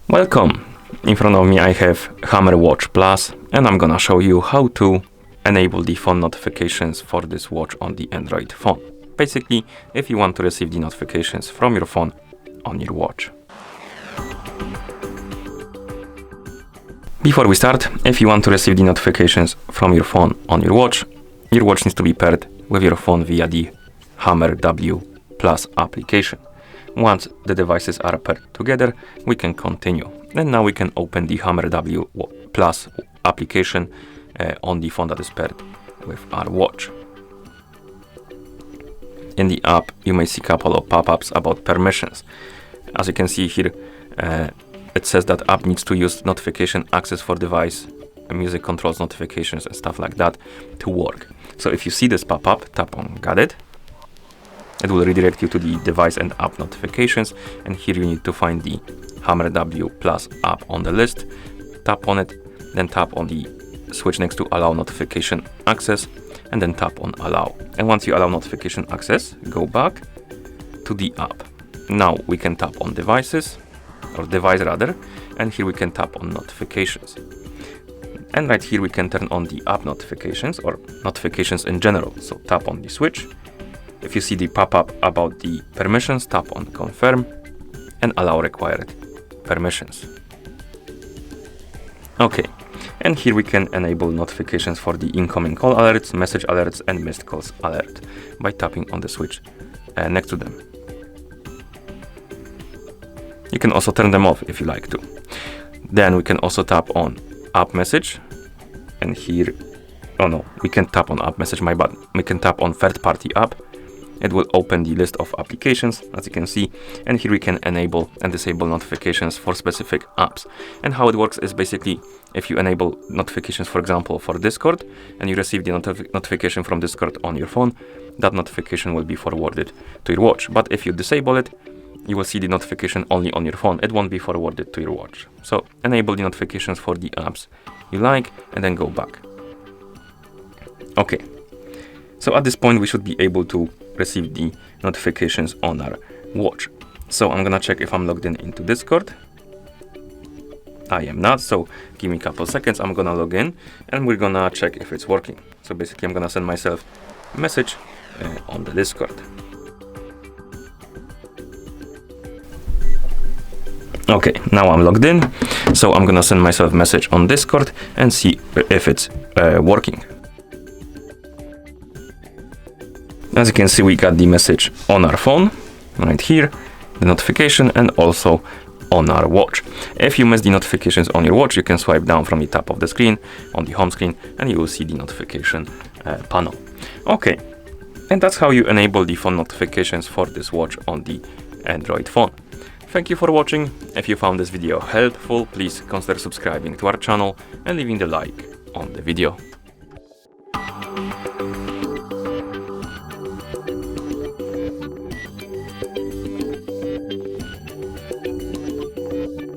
Welcome! In front of me I have Hammer Watch Plus and I'm gonna show you how to enable the phone notifications for this watch on the Android phone. Basically, if you want to receive the notifications from your phone on your watch. Before we start, if you want to receive the notifications from your phone on your watch needs to be paired with your phone via the Hammer W Plus application. Once the devices are paired together, we can continue. And now we can open the Hammer W Plus application on the phone that is paired with our watch. In the app, you may see a couple of pop-ups about permissions. As you can see here, it says that app needs to use notification access for device, music controls notifications and stuff like that to work. So if you see this pop-up, tap on Got It. It will redirect you to the device and app notifications, and here you need to find the Hammer W Plus app on the list. Tap on it, then tap on the switch next to Allow Notification Access, and then tap on Allow. And once you allow notification access, go back to the app. Now we can tap on Devices, or Device rather, and here we can tap on Notifications. And right here we can turn on the app notifications or notifications in general. So tap on the switch. If you see the pop-up about the permissions, tap on Confirm and allow required permissions. Okay, and here we can enable notifications for the incoming call alerts, message alerts and missed calls alert by tapping on the switch next to them. You can also turn them off if you like to. Then we can also tap on app message, and here, we can tap on app message, my bad. We can tap on third party app. It will open the list of applications, as you can see, and here we can enable and disable notifications for specific apps. And how it works is basically, if you enable notifications, for example, for Discord, and you receive the notification from Discord on your phone, that notification will be forwarded to your watch. But if you disable it, you will see the notification only on your phone. It won't be forwarded to your watch. So enable the notifications for the apps you like, and then go back. Okay. So at this point, we should be able to receive the notifications on our watch. So I'm gonna check if I'm logged in into Discord. I am not, so give me a couple seconds. I'm gonna log in and we're gonna check if it's working. So basically I'm gonna send myself a message on the Discord. Okay, now I'm logged in. So I'm gonna send myself a message on Discord and see if it's working. As you can see, we got the message on our phone, right here, the notification, and also on our watch. If you miss the notifications on your watch, you can swipe down from the top of the screen on the home screen, and you will see the notification panel. Okay, and that's how you enable the phone notifications for this watch on the Android phone. Thank you for watching. If you found this video helpful, please consider subscribing to our channel and leaving the like on the video.